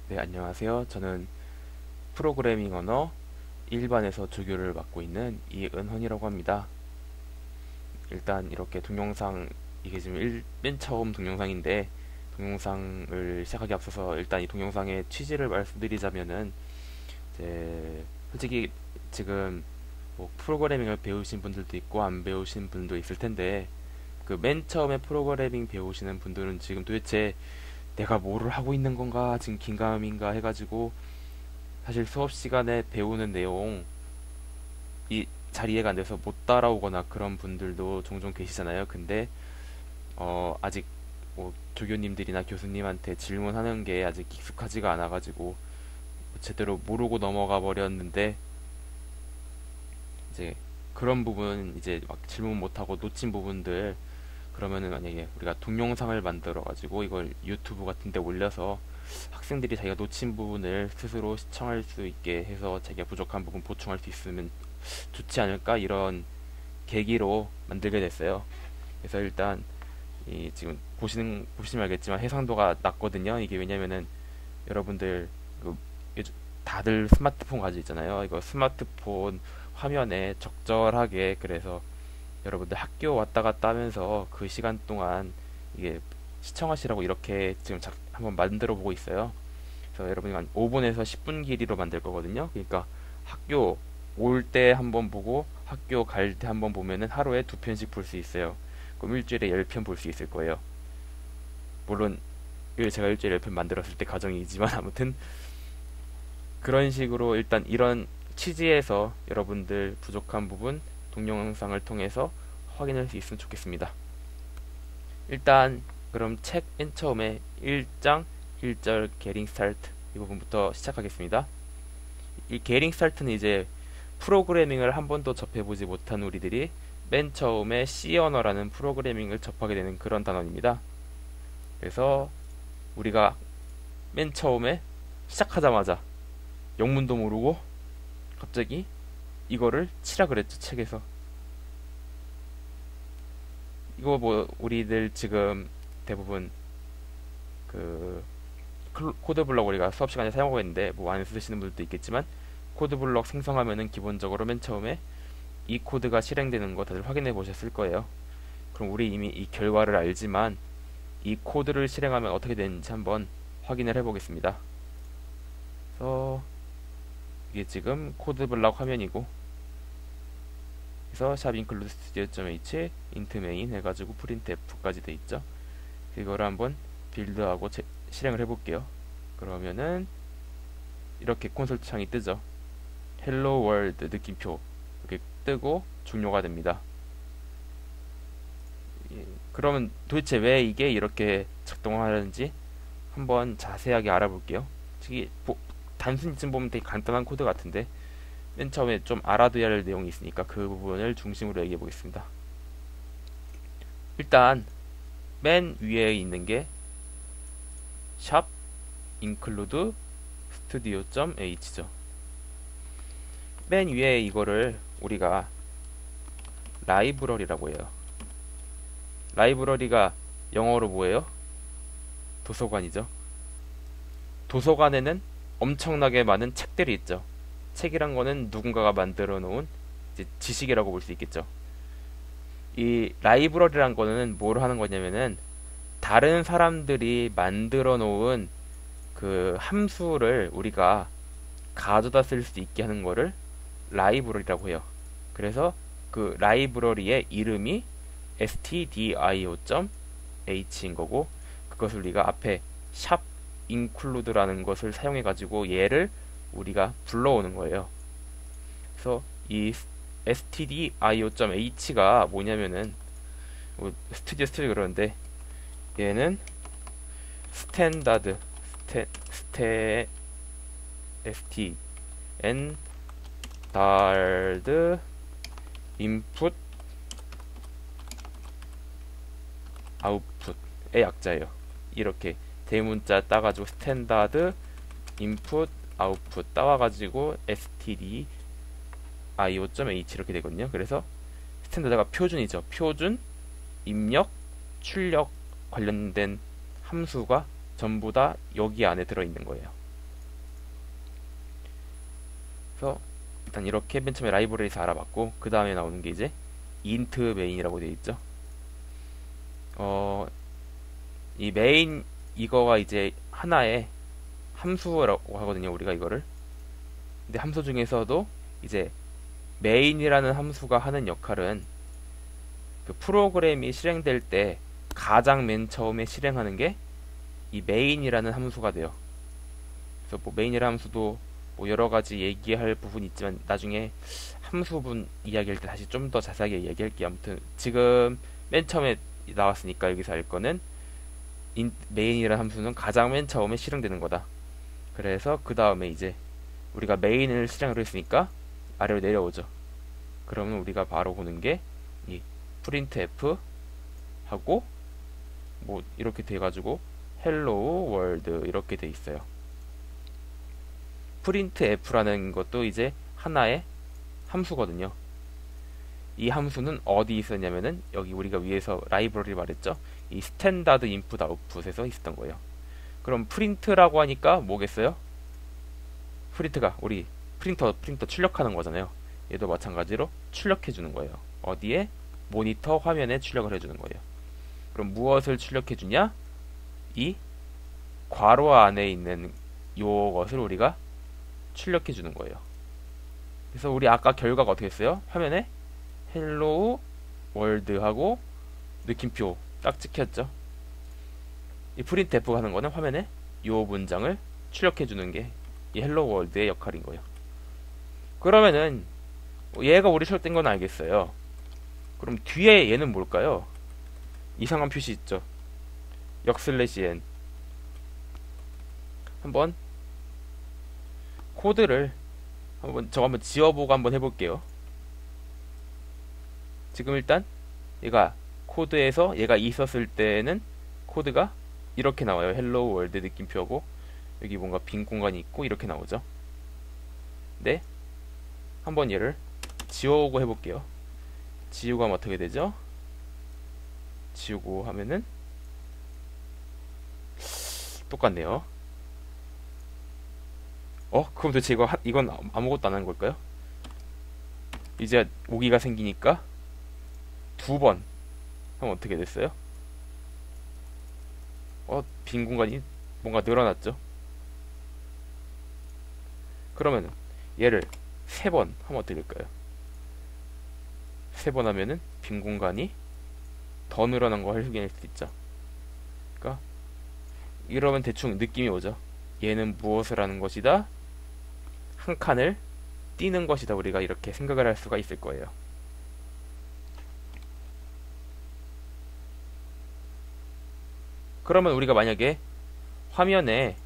네, 안녕하세요. 저는 프로그래밍 언어 일반에서 조교를 맡고 있는 이은헌이라고 합니다. 일단 이렇게 동영상, 이게 지금 맨 처음 동영상인데, 동영상을 시작하기 앞서서 일단 이 동영상의 취지를 말씀드리자면은, 이제 솔직히 지금 뭐 프로그래밍을 배우신 분들도 있고 안 배우신 분도 있을 텐데, 그 맨 처음에 프로그래밍 배우시는 분들은 지금 도대체 내가 뭐를 하고 있는 건가, 지금 긴가민가 해가지고 사실 수업 시간에 배우는 내용 이 잘 이해가 안 돼서 못 따라오거나 그런 분들도 종종 계시잖아요. 근데 아직 뭐 조교님들이나 교수님한테 질문하는 게 아직 익숙하지가 않아가지고 제대로 모르고 넘어가 버렸는데, 이제 그런 부분 이제 막 질문 못하고 놓친 부분들, 그러면은 만약에 우리가 동영상을 만들어 가지고 이걸 유튜브 같은 데 올려서 학생들이 자기가 놓친 부분을 스스로 시청할 수 있게 해서 자기가 부족한 부분 보충할 수 있으면 좋지 않을까, 이런 계기로 만들게 됐어요. 그래서 일단 이 지금 보시면 알겠지만 해상도가 낮거든요. 이게 왜냐면은 여러분들 그 다들 스마트폰 가지고 있잖아요. 이거 스마트폰 화면에 적절하게, 그래서 여러분들 학교 왔다 갔다 하면서 그 시간 동안 이게 시청하시라고 이렇게 지금 한번 만들어 보고 있어요. 그래서 여러분이 한 5분에서 10분 길이로 만들 거거든요. 그러니까 학교 올 때 한번 보고 학교 갈 때 한번 보면은 하루에 2편씩 볼 수 있어요. 그럼 일주일에 10편 볼 수 있을 거예요. 물론 제가 일주일에 10편 만들었을 때 가정이지만 아무튼 그런 식으로 일단 이런 취지에서 여러분들 부족한 부분 동영상을 통해서 확인할 수 있으면 좋겠습니다. 일단 그럼 책 맨 처음에 1장 1절 게링 스타트 이 부분부터 시작하겠습니다. 이 게링 스타트는 이제 프로그래밍을 한 번도 접해보지 못한 우리들이 맨 처음에 C 언어라는 프로그래밍을 접하게 되는 그런 단어입니다. 그래서 우리가 맨 처음에 시작하자마자 영문도 모르고 갑자기 이거를 치라 그랬죠, 책에서. 이거 뭐 우리들 지금 대부분 그 코드블럭 우리가 수업 시간에 사용하고 있는데 뭐 안 쓰시는 분들도 있겠지만, 코드블럭 생성하면은 기본적으로 맨 처음에 이 코드가 실행되는 거 다들 확인해 보셨을 거예요. 그럼 우리 이미 이 결과를 알지만 이 코드를 실행하면 어떻게 되는지 한번 확인을 해 보겠습니다. 그래서 이게 지금 코드블럭 화면이고, 그래서 샵 include studio.h int main 해가지고 printf까지 돼 있죠. 이거를 한번 빌드하고 실행을 해볼게요. 그러면은 이렇게 콘솔 창이 뜨죠. 헬로 월드 느낌표 이렇게 뜨고 종료가 됩니다. 그러면 도대체 왜 이게 이렇게 작동하는지 한번 자세하게 알아볼게요. 이게 단순히 좀 보면 되게 간단한 코드 같은데 맨 처음에 좀 알아둬야 할 내용이 있으니까 그 부분을 중심으로 얘기해 보겠습니다. 일단 맨 위에 있는 게 샵 include studio.h죠. 맨 위에 이거를 우리가 라이브러리라고 해요. 라이브러리가 영어로 뭐예요? 도서관이죠. 도서관에는 엄청나게 많은 책들이 있죠. 책이란 거는 누군가가 만들어 놓은 이제 지식이라고 볼 수 있겠죠. 이 라이브러리란 거는 뭘 하는 거냐면은 다른 사람들이 만들어 놓은 그 함수를 우리가 가져다 쓸 수 있게 하는 거를 라이브러리라고 해요. 그래서 그 라이브러리의 이름이 stdio.h인 거고, 그것을 우리가 앞에 샵 include라는 것을 사용해 가지고 얘를 우리가 불러오는 거예요. 그래서 이 stdio.h가 뭐냐면은 뭐 스튜디오 그러는데, 얘는 스탠다드 스탠다드 인풋 아웃풋의 약자예요. 이렇게 대문자 따가지고 스탠다드 인풋 아웃풋 따와가지고 stdio.h 이렇게 되거든요. 그래서 스탠다드가 표준이죠. 표준, 입력, 출력 관련된 함수가 전부 다 여기 안에 들어있는 거예요. 그래서 일단 이렇게 맨 처음에 라이브러리에서 알아봤고, 그 다음에 나오는 게 이제 int main이라고 되어 있죠. 이 main 이거가 이제 하나의 함수라고 하거든요, 우리가 이거를. 근데 함수 중에서도 이제 main이라는 함수가 하는 역할은 그 프로그램이 실행될 때 가장 맨 처음에 실행하는 게 이 main이라는 함수가 돼요. 그래서 뭐 main이라는 함수도 뭐 여러 가지 얘기할 부분이 있지만 나중에 함수분 이야기할 때 다시 좀 더 자세하게 얘기할게요. 아무튼 지금 맨 처음에 나왔으니까 여기서 알 거는 main이라는 함수는 가장 맨 처음에 실행되는 거다. 그래서 그 다음에 이제 우리가 main을 실행을 했으니까 아래로 내려오죠. 그러면 우리가 바로 보는 게 이 printf 하고 뭐 이렇게 돼가지고 hello world 이렇게 돼 있어요. printf라는 것도 이제 하나의 함수거든요. 이 함수는 어디 있었냐면은 여기 우리가 위에서 라이브러리 말했죠. 이 스탠다드 인풋 아웃풋에서 있었던 거예요. 그럼 프린트라고 하니까 뭐겠어요? 프린트가 우리 프린터 출력하는 거잖아요. 얘도 마찬가지로 출력해 주는 거예요. 어디에? 모니터 화면에 출력을 해주는 거예요. 그럼 무엇을 출력해 주냐? 이 괄호 안에 있는 요것을 우리가 출력해 주는 거예요. 그래서 우리 아까 결과가 어떻게 했어요? 화면에 헬로우 월드 하고 느낌표 딱 찍혔죠. 이 프린트f 하는 거는 화면에 요 문장을 출력해 주는 게 이 헬로우 월드의 역할인 거예요. 그러면은 얘가 우리 출력된 건 알겠어요. 그럼 뒤에 얘는 뭘까요? 이상한 표시 있죠. n 한번 코드를 한번 지워보고 한번 해볼게요. 지금 일단 얘가 코드에서 얘가 있었을 때는 코드가 이렇게 나와요. 헬로우 월드 느낌표고 여기 뭔가 빈 공간이 있고 이렇게 나오죠. 네, 한번 얘를 지워오고 해볼게요. 지우고 하면 어떻게 되죠? 지우고 하면은 똑같네요. 그럼 도대체 이건 아무것도 안 하는 걸까요? 이제 오기가 생기니까 두 번 하면 어떻게 됐어요? 빈 공간이 뭔가 늘어났죠? 그러면은 얘를 세 번 하면 어떻게 될까요? 세 번 하면은 빈 공간이 더 늘어난 걸 확인할 수 있죠. 그러니까 이러면 대충 느낌이 오죠. 얘는 무엇을 하는 것이다? 한 칸을 띄는 것이다. 우리가 이렇게 생각을 할 수가 있을 거예요. 그러면 우리가 만약에 화면에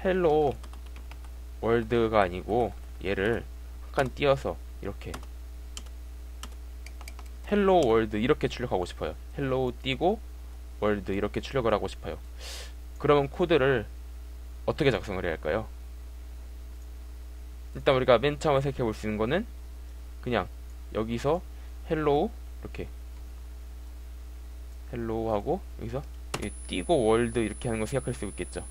헬로 월드가 아니고 얘를 한 칸 띄어서 이렇게 헬로 월드 이렇게 출력하고 싶어요. 헬로 띄고 월드 이렇게 출력을 하고 싶어요. 그러면 코드를 어떻게 작성을 해야 할까요? 일단 우리가 맨 처음에 생각해 볼 수 있는 거는 그냥 여기서 헬로우 이렇게 헬로우 하고 여기서 띄고 월드 이렇게 하는 거 생각할 수 있겠죠.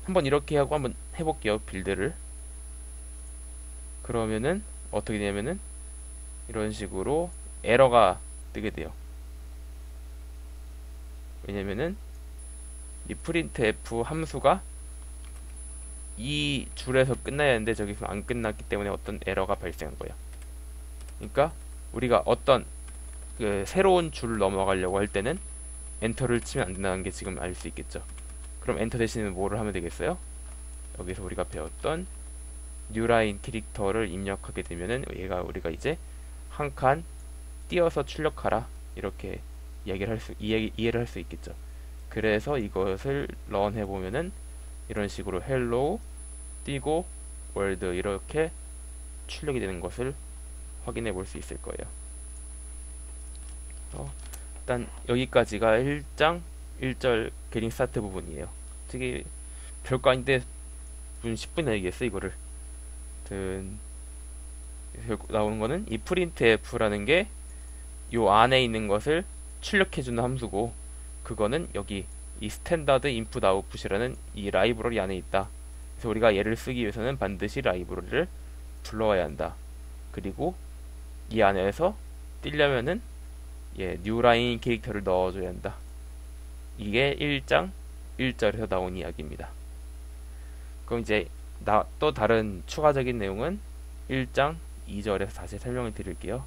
한번 이렇게 하고 한번 해볼게요. 빌드를. 그러면은 어떻게 되냐면은 이런 식으로 에러가 뜨게 돼요. 왜냐면은 이 printf 함수가 이 줄에서 끝나야 하는데 저기서 안 끝났기 때문에 어떤 에러가 발생한 거예요. 그러니까 우리가 어떤 그 새로운 줄을 넘어가려고 할 때는 엔터를 치면 안 된다는 게 지금 알 수 있겠죠. 그럼 엔터 대신에 뭐를 하면 되겠어요? 여기서 우리가 배웠던 뉴라인 캐릭터를 입력하게 되면은 얘가 우리가 이제 한 칸 띄어서 출력하라 이렇게 이해를 할 수 있겠죠. 그래서 이것을 런 해보면은 이런 식으로 헬로우 띄고 월드 이렇게 출력이 되는 것을 확인해 볼 수 있을 거예요. 일단 여기까지가 1장 1절 게팅 스타트 부분이에요. 되게 별거 아닌데 분 10분이나 얘기했어 이거를. 결국 나오는 거는 이 printf라는 게 요 안에 있는 것을 출력해주는 함수고, 그거는 여기 이 스탠다드 인풋 아웃풋이라는 이 라이브러리 안에 있다. 그래서 우리가 얘를 쓰기 위해서는 반드시 라이브러리를 불러와야 한다. 그리고 이 안에서 띄려면은 뉴라인 캐릭터를 넣어줘야 한다. 이게 1장 1절에서 나온 이야기입니다. 그럼 이제 또 다른 추가적인 내용은 1장 2절에서 다시 설명을 드릴게요.